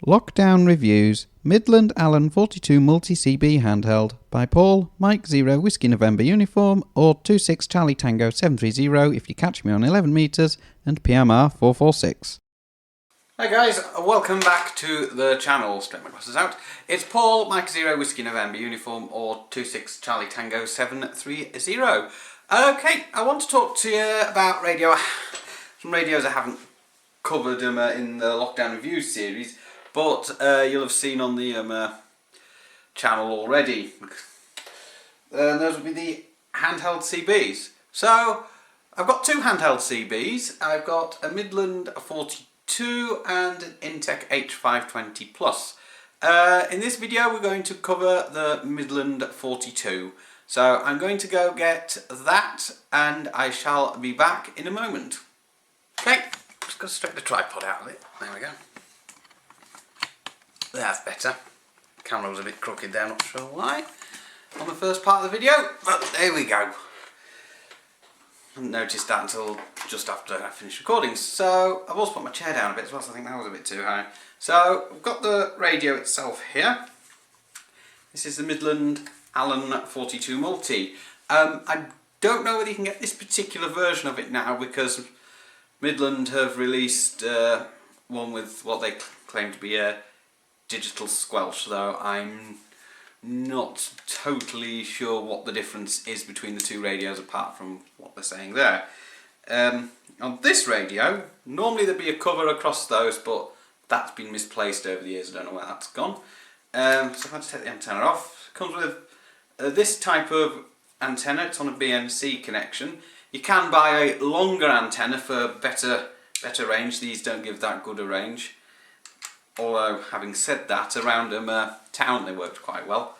Lockdown Reviews Midland Alan 42 Multi-CB Handheld by Paul, Mike 0 Whiskey November Uniform or 26 Charlie Tango 730 if you catch me on 11 metres and PMR 446. Hi guys, welcome back to the channel. Straight my glasses out. It's Paul, Mike 0 Whiskey November Uniform or 26 Charlie Tango 730. Okay, I want to talk to you about radio. Some radios I haven't covered in the Lockdown Reviews series, but you'll have seen on the channel already. Those will be the handheld CBs. So I've got two handheld CBs. I've got a Midland 42 and an Intec H520 Plus. In this video we're going to cover the Midland 42. So I'm going to go get that and I shall be back in a moment. Okay, just going to straighten the tripod out of it. There we go. That's better. The camera was a bit crooked there, not sure why, on the first part of the video, but there we go. Hadn't noticed that until just after I finished recording. So I've also put my chair down a bit as well, so I think that was a bit too high. So we've got the radio itself here. This is the Midland Alan 42 Multi. I don't know whether you can get this particular version of it now because Midland have released one with what they claim to be a digital squelch, though I'm not totally sure what the difference is between the two radios apart from what they're saying there. On this radio, normally there'd be a cover across those, but that's been misplaced over the years. I don't know where that's gone. So if I just take the antenna off, it comes with this type of antenna. It's on a BNC connection. You can buy a longer antenna for better range. These don't give that good a range. Although, having said that, around town they worked quite well.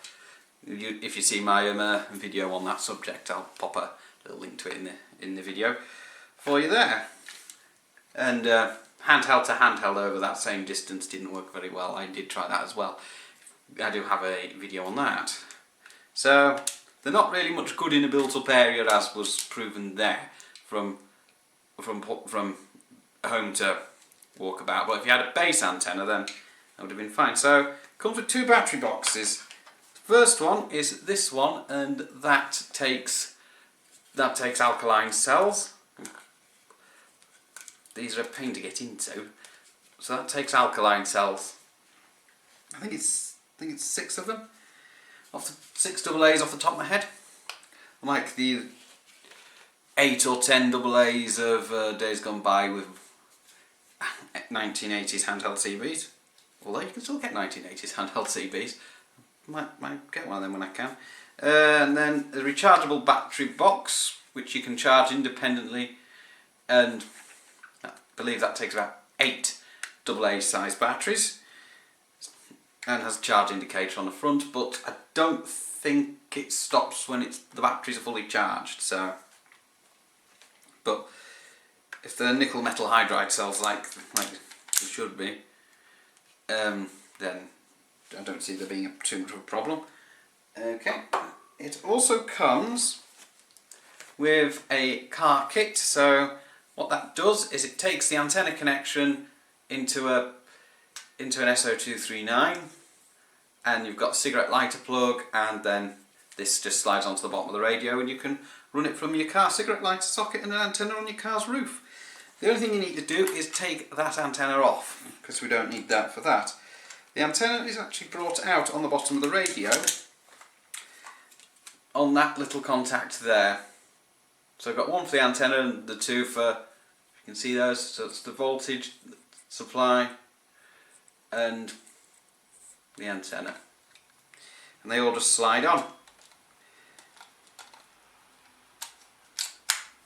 If you see my video on that subject, I'll pop a little link to it in the video for you there. And handheld to handheld over that same distance didn't work very well. I did try that as well. I do have a video on that. So they're not really much good in a built-up area, as was proven there from home to walkabout, but if you had a base antenna then that would have been fine. So it comes with two battery boxes. The first one is this one, and that takes alkaline cells. These are a pain to get into. So that takes alkaline cells. I think it's 6 of them. Off the 6 AA's off the top of my head. Like the 8 or 10 AA's of days gone by with 1980s handheld CBs, although you can still get 1980s handheld CBs. Might get one of them when I can. And then a rechargeable battery box which you can charge independently, and I believe that takes about 8 AA size batteries and has a charge indicator on the front, but I don't think it stops when the batteries are fully charged. So, but if they're nickel metal hydride cells like they should be, then I don't see there being too much of a problem. Okay, it also comes with a car kit. So what that does is it takes the antenna connection into an SO239, and you've got a cigarette lighter plug, and then this just slides onto the bottom of the radio, and you can run it from your car cigarette lighter socket and an antenna on your car's roof. The only thing you need to do is take that antenna off, because we don't need that for that. The antenna is actually brought out on the bottom of the radio on that little contact there. So I've got one for the antenna and the two for, you can see those, so it's the voltage supply and the antenna. And they all just slide on.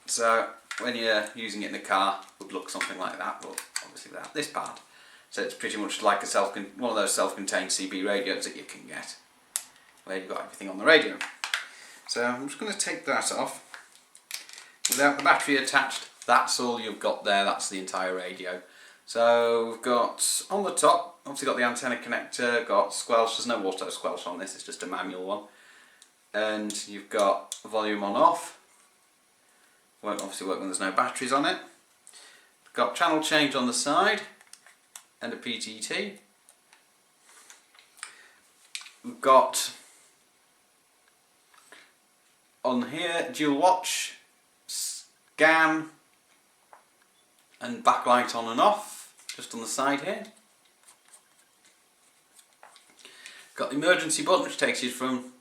So when you're using it in the car, it would look something like that, but obviously without this part. So it's pretty much like one of those self-contained CB radios that you can get, where you've got everything on the radio. So I'm just going to take that off. Without the battery attached, that's all you've got there, that's the entire radio. So we've got, on the top, obviously got the antenna connector, got squelch. There's no auto squelch on this, it's just a manual one. And you've got volume on off. Won't obviously work when there's no batteries on it. Got channel change on the side and a PTT. we've got on here dual watch, scan, and backlight on and off, just on the side here. Got the emergency button, which takes you from,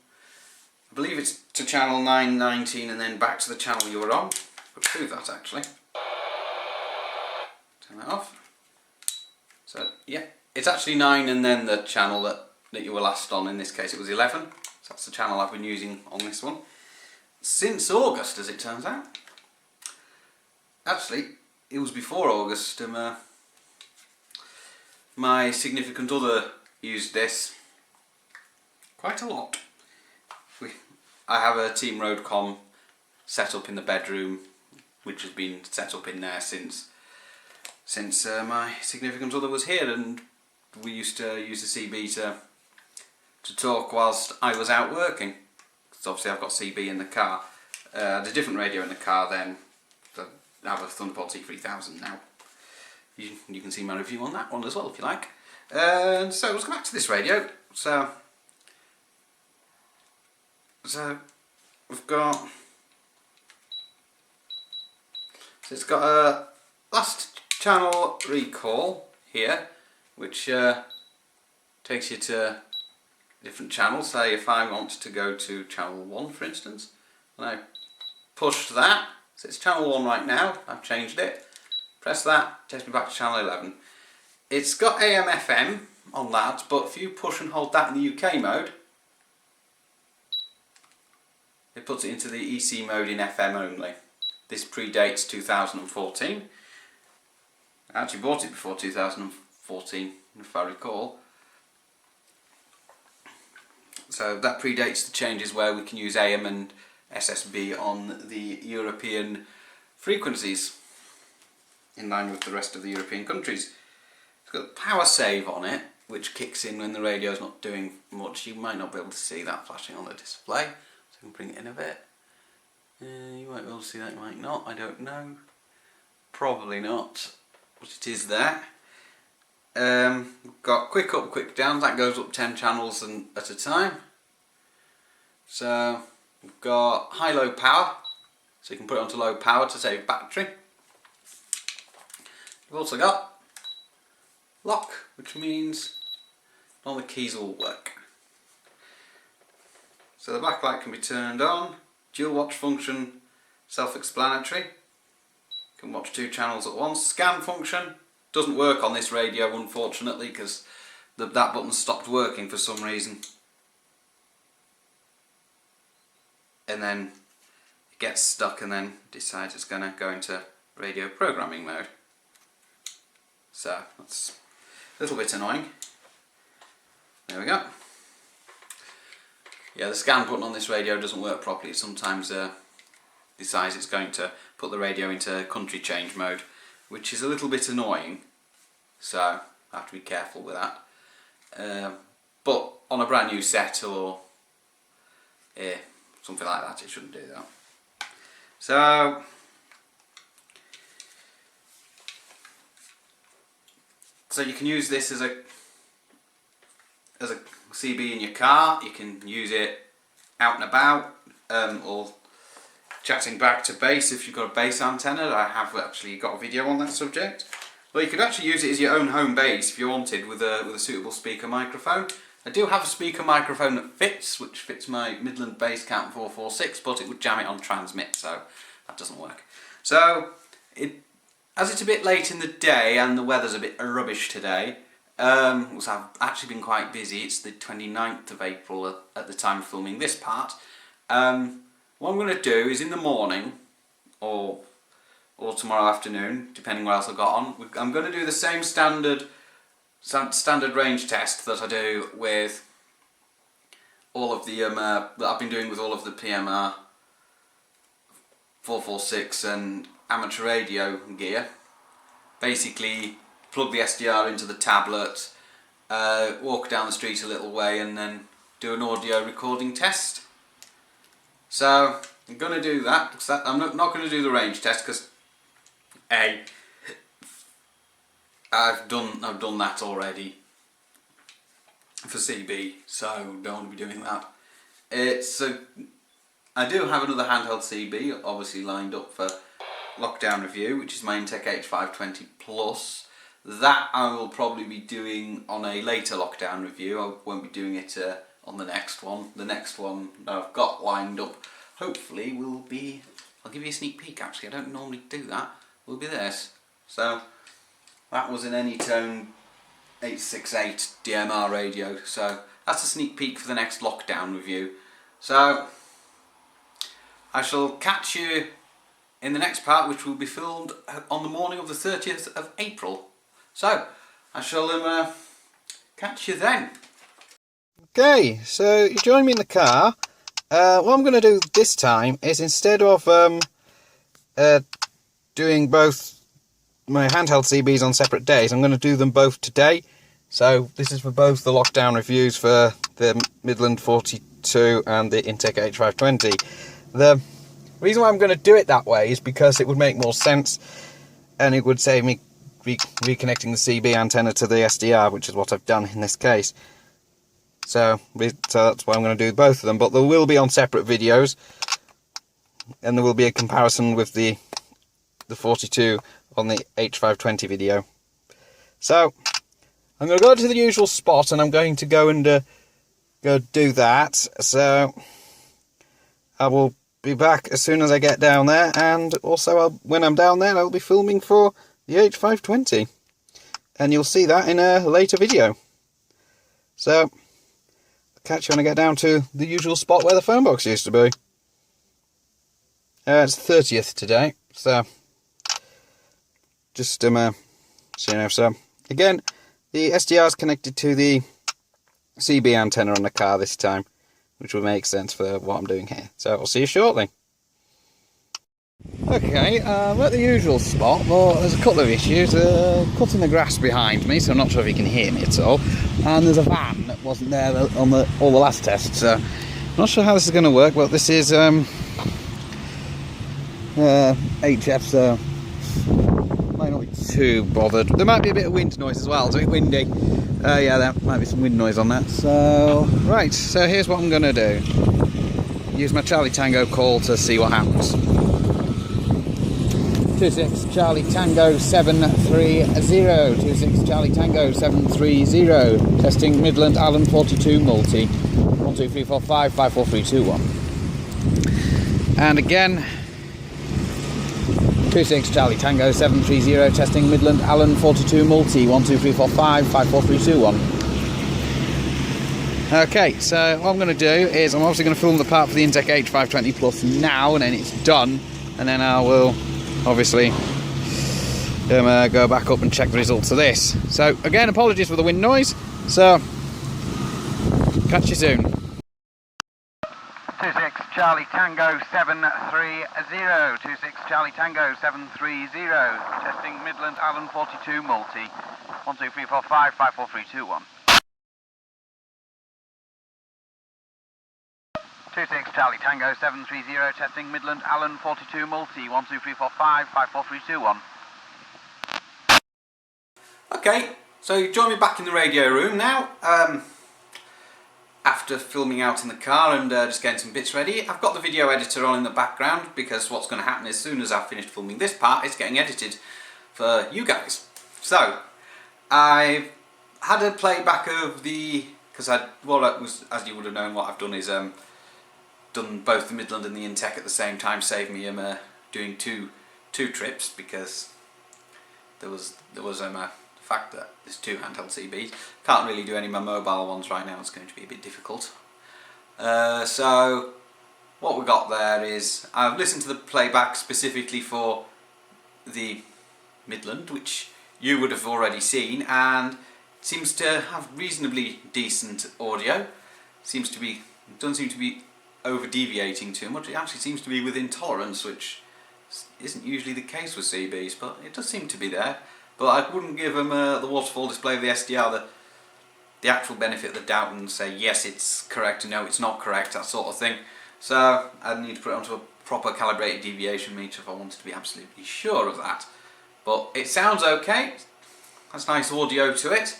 I believe it's to channel 919 and then back to the channel you were on. But through that actually. Turn that off. So yeah, it's actually 9 and then the channel that you were last on. In this case it was 11. So that's the channel I've been using on this one since August, as it turns out. Actually, it was before August. My significant other used this quite a lot. I have a Team Roadcom set up in the bedroom, which has been set up in there since my significant other was here, and we used to use the CB to talk whilst I was out working. Because obviously I've got CB in the car. There's a different radio in the car then. I have a Thunderbolt T3000 now. You can see my review on that one as well if you like. So let's go back to this radio. So we've got, so it's got a last channel recall here, which takes you to different channels. Say if I want to go to channel 1 for instance, and I push that, so it's channel 1 right now, I've changed it, press that, takes me back to channel 11. It's got AM FM on that, but if you push and hold that in the UK mode, it puts it into the EC mode in FM only. This predates 2014. I actually bought it before 2014, if I recall. So that predates the changes where we can use AM and SSB on the European frequencies, in line with the rest of the European countries. It's got power save on it, which kicks in when the radio's not doing much. You might not be able to see that flashing on the display. So I can bring it in a bit. You might be able to see that, you might not, I don't know. Probably not, but it is there. We've got quick up, quick down, that goes up 10 channels at a time. So we've got high-low power, so you can put it onto low power to save battery. We've also got lock, which means all the keys will work. So the backlight can be turned on. Dual watch function, self-explanatory. You can watch 2 channels at once. Scan function doesn't work on this radio, unfortunately, because that button stopped working for some reason. And then it gets stuck and then decides it's going to go into radio programming mode. So that's a little bit annoying. There we go. Yeah, the scan button on this radio doesn't work properly. It sometimes decides it's going to put the radio into country change mode, which is a little bit annoying. So I have to be careful with that. But on a brand new set or something like that, it shouldn't do that. So you can use this as a CB in your car. You can use it out and about, or chatting back to base if you've got a base antenna. I have actually got a video on that subject. Well, you could actually use it as your own home base if you wanted, with a suitable speaker microphone. I do have a speaker microphone that fits, which fits my Midland bass Camp 446, but it would jam it on transmit, so that doesn't work. So as it's a bit late in the day and the weather's a bit rubbish today, so I've actually been quite busy. It's the 29th of April at the time of filming this part. What I'm going to do is in the morning or tomorrow afternoon, depending what else I've got on, I'm going to do the same standard range test that I do with all of the that I've been doing with all of the PMR 446 and amateur radio gear. Basically, plug the SDR into the tablet, walk down the street a little way, and then do an audio recording test. So I'm going to do that. I'm not going to do the range test because I've done that already. for CB, so don't want to be doing that. I do have another handheld CB, obviously lined up for lockdown review, which is my Intec H520 Plus. That I will probably be doing on a later lockdown review. I won't be doing it on the next one. The next one that I've got lined up, hopefully, will be... I'll give you a sneak peek actually, I don't normally do that. Will be this. So, that was an Anytone 868 DMR radio. So, that's a sneak peek for the next lockdown review. So, I shall catch you in the next part, which will be filmed on the morning of the 30th of April. So, I shall catch you then. Okay, so you join me in the car. What I'm going to do this time is, instead of doing both my handheld CBs on separate days, I'm going to do them both today. So this is for both the lockdown reviews for the Midland 42 and the Intec H520. The reason why I'm going to do it that way is because it would make more sense, and it would save me reconnecting the CB antenna to the SDR, which is what I've done in this case. So that's why I'm going to do both of them, but they will be on separate videos, and there will be a comparison with the 42 on the H520 video. So I'm going to go to the usual spot, and I'm going to go and go do that. So I will be back as soon as I get down there, and also when I'm down there I'll be filming for the H520, and you'll see that in a later video. So I'll catch you when I get down to the usual spot where the phone box used to be. It's 30th today, so just so you know. So again, the SDR is connected to the CB antenna on the car this time, which will make sense for what I'm doing here. So I'll see you shortly. Okay, I'm at the usual spot, but there's a couple of issues. Cutting the grass behind me, so I'm not sure if you can hear me at all. And there's a van that wasn't there on all the last tests, so I'm not sure how this is going to work. But this is HF, so might not be too bothered. There might be a bit of wind noise as well. It's a bit windy. Yeah, there might be some wind noise on that. So right, so here's what I'm going to do. Use my Charlie Tango call to see what happens. 26 Charlie Tango 730, 26 Charlie Tango 730, testing Midland Alan 42 multi, 12345 54321. And again, 26 Charlie Tango 730, testing Midland Alan 42 multi, 12345 54321. Okay, so what I'm going to do is I'm obviously going to film the part for the Intec H520 Plus now, and then it's done, and then I will obviously go back up and check the results of this. So again, apologies for the wind noise, so catch you soon. 26 Charlie Tango 730, 26 Charlie Tango 730, testing Midland Alan 42 multi, 12345 54321. 26 Charlie Tango 730, testing Midland Alan 42 multi, 12345 54321. Okay, so you join me back in the radio room now, after filming out in the car and just getting some bits ready. I've got the video editor on in the background, because what's going to happen as soon as I've finished filming this part, it's getting edited for you guys. So, I've had a playback of the, because as you would have known, what I've done is done both the Midland and the Intec at the same time, saved me doing two trips, because there was the fact that there's two handheld CBs. Can't really do any of my mobile ones right now, it's going to be a bit difficult. So what we got there is, I've listened to the playback specifically for the Midland, which you would have already seen, and it seems to have reasonably decent audio. Doesn't seem to be over deviating too much. It actually seems to be within tolerance, which isn't usually the case with CBs, but it does seem to be there. But I wouldn't give them the waterfall display of the SDR the actual benefit of the doubt and say yes it's correct and no it's not correct, that sort of thing. So I'd need to put it onto a proper calibrated deviation meter if I wanted to be absolutely sure of that. But it sounds okay, has nice audio to it.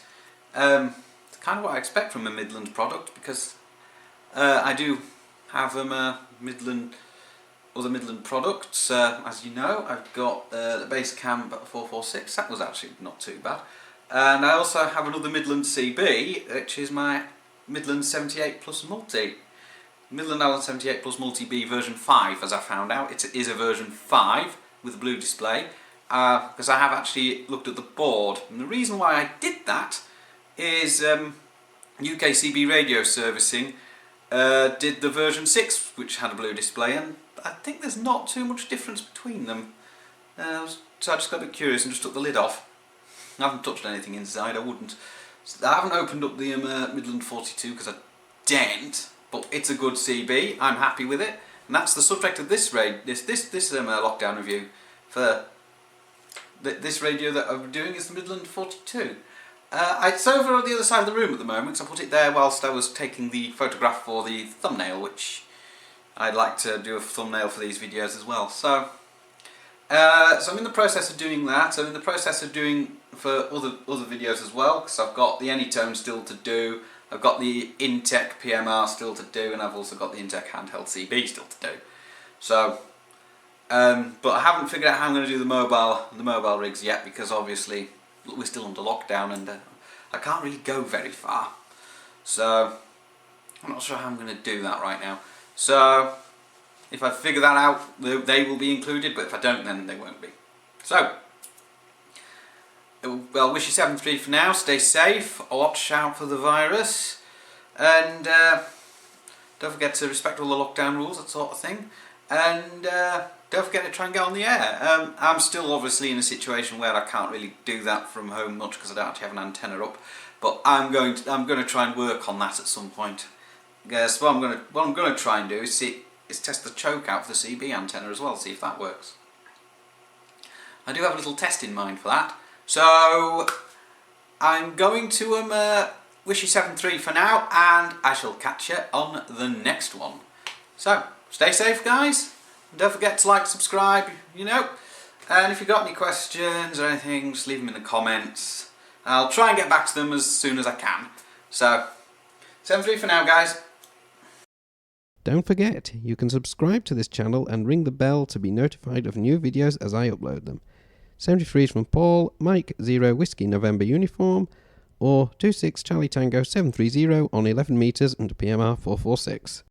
The kind of what I expect from a Midland product, because I do have other Midland products. As you know, I've got the base cam 446, that was actually not too bad. And I also have another Midland CB, which is my Midland 78 Plus Multi. Midland Alan 78 Plus Multi B version 5, as I found out. It is a version 5 with a blue display, because I have actually looked at the board. And the reason why I did that is UK CB radio servicing did the version 6, which had a blue display, and I think there's not too much difference between them. So I just got a bit curious and just took the lid off. I haven't touched anything inside, I wouldn't. So I haven't opened up the Midland 42 because I daren't, but it's a good CB, I'm happy with it. And that's the subject of this lockdown review. For this radio that I'm doing is the Midland 42. It's over on the other side of the room at the moment, so I put it there whilst I was taking the photograph for the thumbnail, which I'd like to do a thumbnail for these videos as well. So I'm in the process of doing that. I'm in the process of doing for other videos as well, because I've got the Anytone still to do, I've got the Intech PMR still to do, and I've also got the Intech handheld CB still to do. So, but I haven't figured out how I'm going to do the mobile rigs yet, because obviously we're still under lockdown and I can't really go very far. So I'm not sure how I'm going to do that right now. So if I figure that out, they will be included, but if I don't, then they won't be. So, well, wish you 7-3 for now. Stay safe, watch out for the virus, and don't forget to respect all the lockdown rules, that sort of thing. And don't forget to try and get on the air. I'm still obviously in a situation where I can't really do that from home much because I don't actually have an antenna up. But I'm going to try and work on that at some point. Yes, what I'm going to try and do is test the choke out for the CB antenna as well, see if that works. I do have a little test in mind for that. So I'm going to wish you 7-3 for now, and I shall catch you on the next one. So stay safe, guys. And don't forget to like, subscribe, you know. And if you've got any questions or anything, just leave them in the comments. I'll try and get back to them as soon as I can. So 7-3 for now, guys. Don't forget, you can subscribe to this channel and ring the bell to be notified of new videos as I upload them. 73 is from Paul, Mike 0 Whiskey November Uniform, or 26 Charlie Tango 730 on 11 metres and PMR 446.